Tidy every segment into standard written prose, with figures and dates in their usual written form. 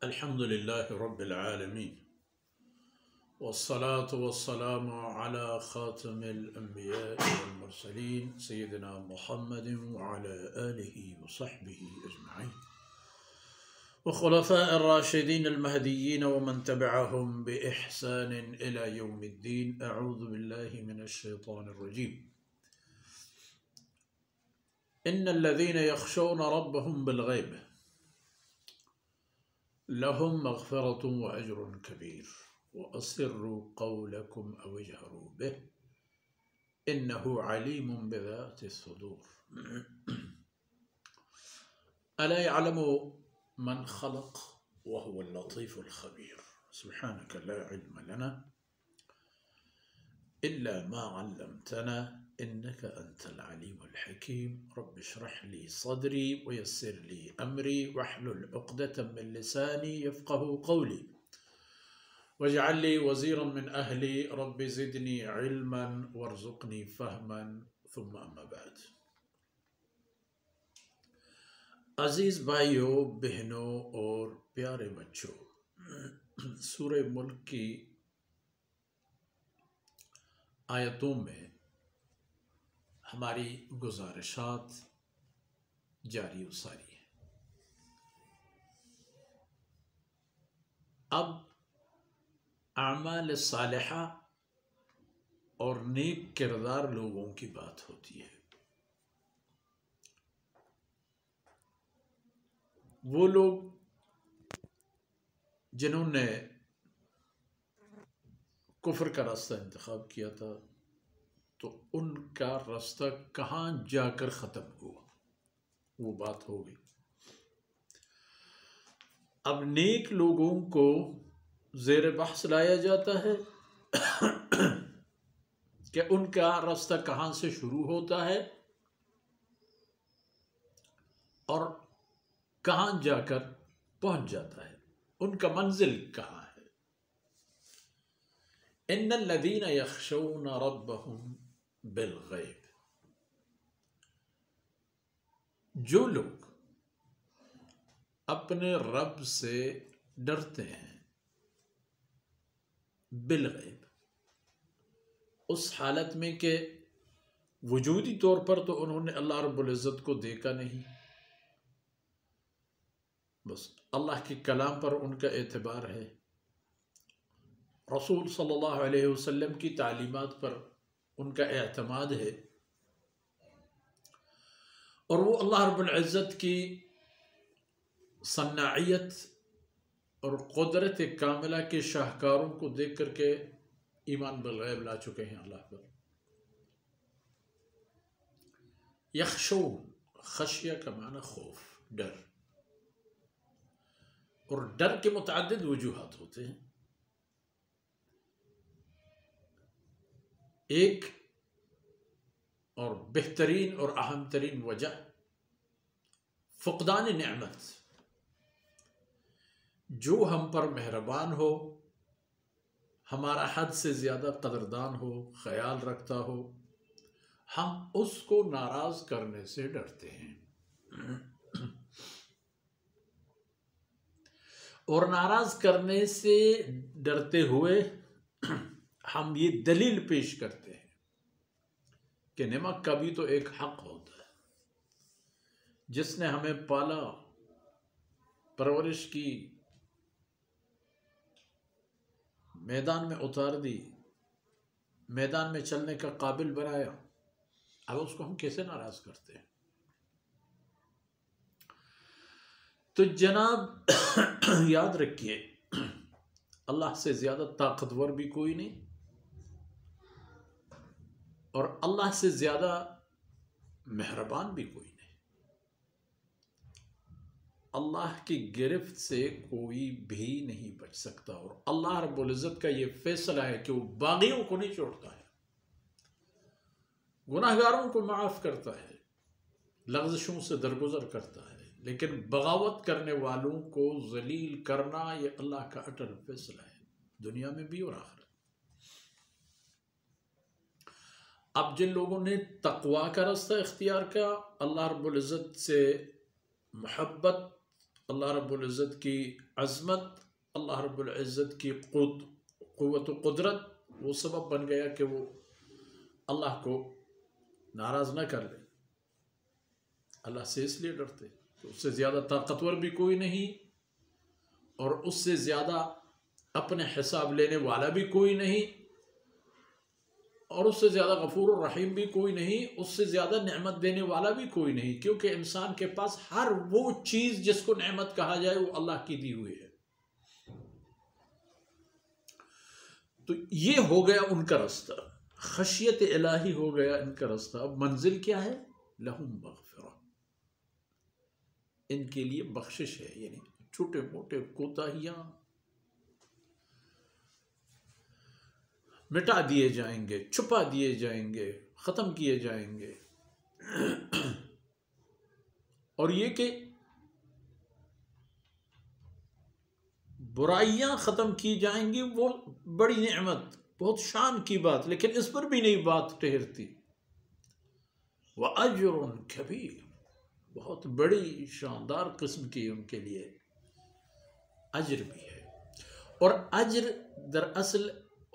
الحمد لله رب العالمين والصلاة والسلام على خاتم الأنبياء والمرسلين سيدنا محمد وعلى آله وصحبه أجمعين وخلفاء الراشدين المهديين ومن تبعهم بإحسان إلى يوم الدين. أعوذ بالله من الشيطان الرجيم. إن الذين يخشون ربهم بالغيب لهم مغفرة وأجر كبير وأسروا قولكم أو اجهروا به إنه عليم بذات الصدور. ألا يعلم من خلق وهو اللطيف الخبير. سبحانك لا علم لنا إلا ما علمتنا إنك أنت العليم الحكيم. رب اشرح لي صدري ويسر لي أمري واحلل عقدة من لساني يفقه قولي واجعل لي وزيرا من أهلي رب زدني علما وارزقني فهما. ثم أما بعد. عزیز بھائیوں، بہنوں اور پیارے بچوں، سورہ ملک کی آیتوں میں ہماری گزارشات جاری و ساری ہیں. اب اعمال صالحہ اور نیک کردار لوگوں کی بات ہوتی ہے. وہ لوگ جنہوں نے کفر کا راستہ انتخاب کیا تھا تو ان کا راستہ کہاں جا کر ختم ہوا، وہ بات ہو گئی. اب نیک لوگوں کو زیر بحث لایا جاتا ہے کہ ان کا راستہ کہاں سے شروع ہوتا ہے اور کہاں جا کر پہنچ جاتا ہے، ان کا منزل کہاں ہے. ان الذین یخشون ربهم بالغیب، جو لوگ اپنے رب سے ڈرتے ہیں بالغیب، اس حالت میں کہ وجودی طور پر تو انہوں نے اللہ رب العزت کو دیکھا نہیں، بس اللہ کے کلام پر ان کا اعتبار ہے، رسول صلی اللہ علیہ وسلم کی تعلیمات پر ان کا اعتماد ہے، اور وہ اللہ رب العزت کی صناعیت اور قدرت کاملہ کے شاہکاروں کو دیکھ کر کے ایمان بالغیب لا چکے ہیں اللہ پر. یخشون، خشیہ کا معنی خوف، ڈر، اور ڈر کے متعدد وجوہات ہوتے ہیں. ایک اور بہترین اور اہم ترین وجہ فقدان نعمت. جو ہم پر مہربان ہو، ہمارا حد سے زیادہ قدردان ہو، خیال رکھتا ہو، ہم اس کو ناراض کرنے سے ڈرتے ہیں، اور ناراض کرنے سے ڈرتے ہوئے ہم یہ دلیل پیش کرتے ہیں کہ نمک کا بھی تو ایک حق ہوتا ہے. جس نے ہمیں پالا، پرورش کی، میدان میں اتار دی، میدان میں چلنے کا قابل بنایا، اب اس کو ہم کیسے ناراض کرتے ہیں؟ تو جناب یاد رکھیے، اللہ سے زیادہ طاقتور بھی کوئی نہیں، اور اللہ سے زیادہ مہربان بھی کوئی نہیں. اللہ کی گرفت سے کوئی بھی نہیں بچ سکتا، اور اللہ رب العزت کا یہ فیصلہ ہے کہ وہ باغیوں کو نہیں چھوڑتا ہے، گناہگاروں کو معاف کرتا ہے، لغزشوں سے درگزر کرتا ہے، لیکن بغاوت کرنے والوں کو ذلیل کرنا یہ اللہ کا اٹل فیصلہ ہے، دنیا میں بھی اور آخرت. اب جن لوگوں نے تقوی کا راستہ اختیار کیا، اللہ رب العزت سے محبت اللہ رب العزت کی عظمت، اللہ رب العزت کی قوت و قدرت وہ سبب بن گیا کہ وہ اللہ کو ناراض نہ کر لے۔ اللہ سے اس لیے ڈرتے کہ اس سے زیادہ طاقتور بھی کوئی نہیں، اور اس سے زیادہ اپنے حساب لینے والا بھی کوئی نہیں، اور اس سے زیادہ غفور الرحیم بھی کوئی نہیں، اس سے زیادہ نعمت دینے والا بھی کوئی نہیں، کیونکہ انسان کے پاس ہر وہ چیز جس کو نعمت کہا جائے وہ اللہ کی دی ہوئی ہے۔ تو یہ ہو گیا ان کا رستہ، خشیت الہی ہو گیا ان کا رستہ۔ اب منزل کیا ہے؟ لہم مغفرہ، ان کے لیے بخشش ہے، یعنی چھوٹے موٹے کوتاہیاں مٹا دیے جائیں گے، چھپا دیے جائیں گے، ختم کیے جائیں گے۔ اور یہ کہ برائیاں ختم کی جائیں گی، وہ بڑی نعمت، بہت شان کی بات، لیکن اس پر بھی نہیں بات ٹھہرتی۔ وَأَجْرٌ كَبِيرٌ، بہت بڑی شاندار قسم کی ان کے لیے اجر بھی ہے۔ اور اجر دراصل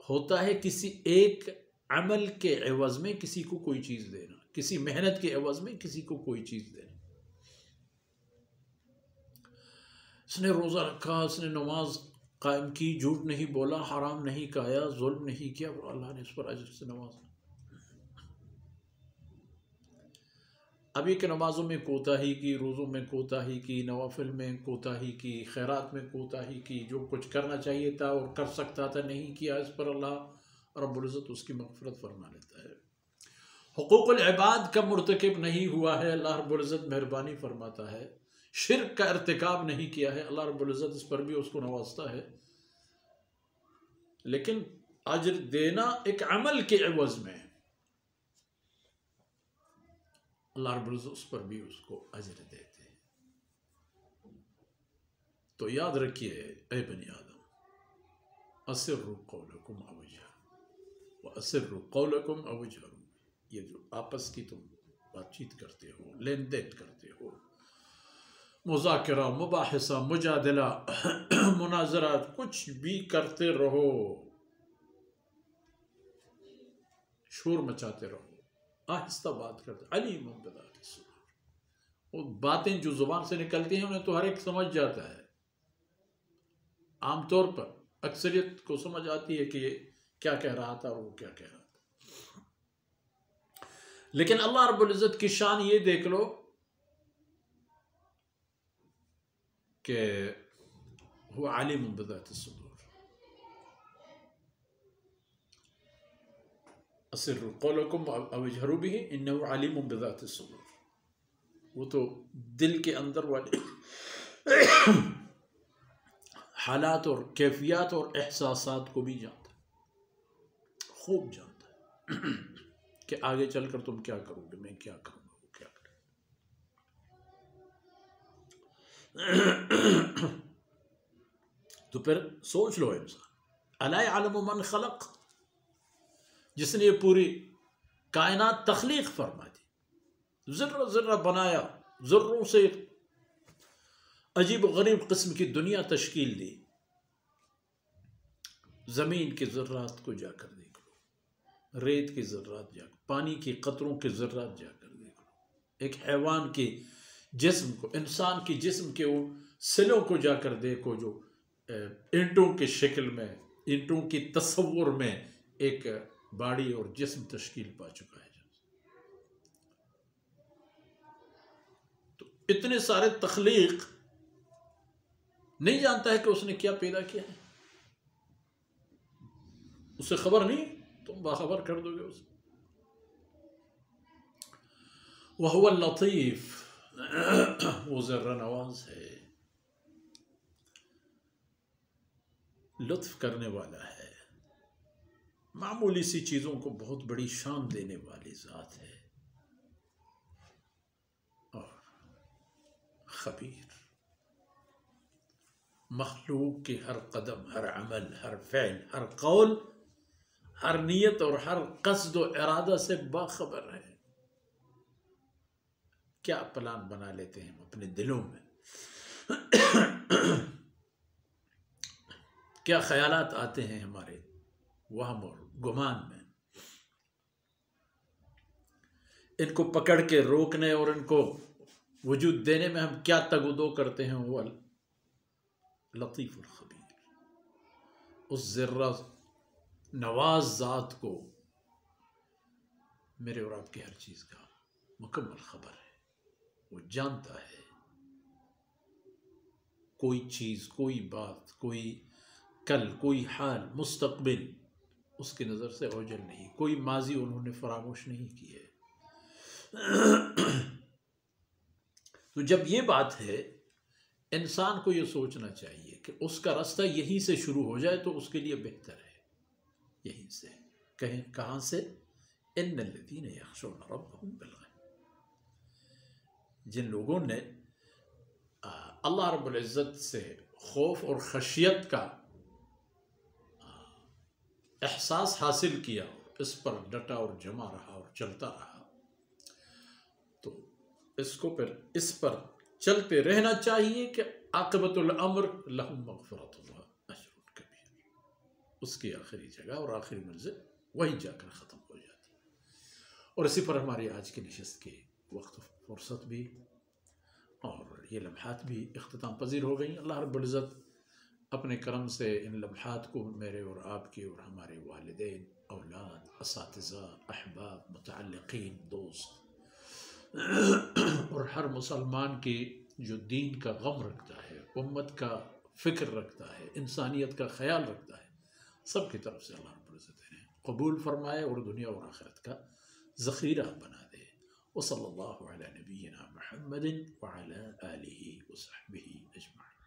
ہوتا ہے کسی ایک عمل کے عوض میں کسی کو کوئی چیز دینا، کسی محنت کے عوض میں کسی کو کوئی چیز دینا۔ اس نے روزہ رکھا، اس نے نماز قائم کی، جھوٹ نہیں بولا، حرام نہیں کھایا، ظلم نہیں کیا، اور اللہ نے اس پر اجر سے نوازا۔ ابھی کہ نمازوں میں کوتاہی کی، روزوں میں کوتاہی کی، نوافل میں کوتاہی کی، خیرات میں کوتاہی کی، جو کچھ کرنا چاہیے تھا اور کر سکتا تھا نہیں کیا، اس پر اللہ رب العزت اس کی مغفرت فرما لیتا ہے۔ حقوق العباد کا مرتکب نہیں ہوا ہے، اللہ رب العزت مہربانی فرماتا ہے۔ شرک کا ارتکاب نہیں کیا ہے، اللہ رب العزت اس پر بھی اس کو نوازتا ہے۔ لیکن اجر دینا ایک عمل کے عوض میں، اللہ رب العزت اس پر بھی اس کو اجر دیتے ہیں۔ تو یاد رکھیے اے بنی آدم، اسروا قولکم او اجہروا، واسروا قولکم او اجہروا، یہ جو آپس کی تم بات چیت کرتے ہو، لین دین کرتے ہو، مذاکرہ، مباحثہ، مجادلہ، مناظرات، کچھ بھی کرتے رہو، شور مچاتے رہو، آہستہ بات کرتے، علیم بذات الصدور، وہ باتیں جو زبان سے نکلتی ہیں انہیں تو ہر ایک سمجھ جاتا ہے، عام طور پر اکثریت کو سمجھ آتی ہے کہ یہ کیا کہہ رہا تھا اور وہ کیا کہہ رہا تھا۔ لیکن اللہ رب العزت کی شان یہ دیکھ لو کہ وہ علیم بذات الصدور۔ اسروا قولکم او اجہروا بہ انہ علیم بذات الصدور، وہ تو دل کے اندر والے حالات اور کیفیات اور احساسات کو بھی جانتا ہے، خوب جانتا ہے کہ آگے چل کر تم کیا کرو گے، میں کیا کروں گا، وہ کیا کرے۔ تو پھر سوچ لو انسان، الا یعلم من خلق، جس نے یہ پوری کائنات تخلیق فرما دی، ذرہ ذرہ بنایا، ذروں سے عجیب و غریب قسم کی دنیا تشکیل دی۔ زمین کے ذرات کو جا کر دیکھ لو، ریت کے ذرات جا کر، پانی کی قطروں کے ذرات جا کر دیکھ لو، ایک حیوان کے جسم کو، انسان کے جسم کے وہ سلوں کو جا کر دیکھو جو اینٹوں کے شکل میں، اینٹوں کی تصور میں ایک باڈی اور جسم تشکیل پا چکا ہے۔ تو اتنے سارے تخلیق نہیں جانتا ہے کہ اس نے کیا پیدا کیا ہے، اسے خبر نہیں، تم باخبر کر دو گے اسے۔ وَهُوَ اللطیف، وہ ذرہ نواز ہے، لطف کرنے والا ہے، معمولی سی چیزوں کو بہت بڑی شان دینے والی ذات ہے، اور خبیر، مخلوق کے ہر قدم، ہر عمل، ہر فعل، ہر قول، ہر نیت اور ہر قصد و ارادہ سے باخبر ہے۔ کیا پلان بنا لیتے ہیں اپنے دلوں میں، کیا خیالات آتے ہیں ہمارے وہم اور گمان میں، ان کو پکڑ کے روکنے اور ان کو وجود دینے میں ہم کیا تگ و دو کرتے ہیں، وہ لطیف الخبیر، اس ذرہ نواز ذات کو میرے اور آپ کی ہر چیز کا مکمل خبر ہے، وہ جانتا ہے کوئی چیز، کوئی بات، کوئی کل، کوئی حال، مستقبل اس کی نظر سے اوجل نہیں، کوئی ماضی انہوں نے فراموش نہیں کی ہے۔ تو جب یہ بات ہے، انسان کو یہ سوچنا چاہیے کہ اس کا راستہ یہیں سے شروع ہو جائے تو اس کے لیے بہتر ہے، یہیں سے۔ کہاں سے؟ ان الذین یخشون ربهم بالغیب، جن لوگوں نے اللہ رب العزت سے خوف اور خشیت کا احساس حاصل کیا، اس پر ڈٹا اور جمع رہا اور چلتا رہا، تو اس کو پھر اس پر چلتے رہنا چاہیے کہ عاقبت الامر لہم مغفرۃ و اجر کبیر، اس کی آخری جگہ اور آخری منزل وہی جا کر ختم ہو جاتی ہے۔ اور اسی پر ہماری آج کی نشست کی وقت فرصت بھی اور یہ لمحات بھی اختتام پذیر ہو گئیں۔ اللہ رب العزت اپنے کرم سے ان لمحات کو میرے اور آپ کی اور ہمارے والدین، اولاد، اساتذہ، احباب، متعلقین، دوست اور ہر مسلمان کی جو دین کا غم رکھتا ہے، امت کا فکر رکھتا ہے، انسانیت کا خیال رکھتا ہے، سب کی طرف سے اللہ رب العزت انہیں قبول فرمائے اور دنیا اور آخرت کا ذخیرہ بنا دے۔ وصلی اللہ علی نبینا محمد وعلی آلہ وصحبہ اجمعین۔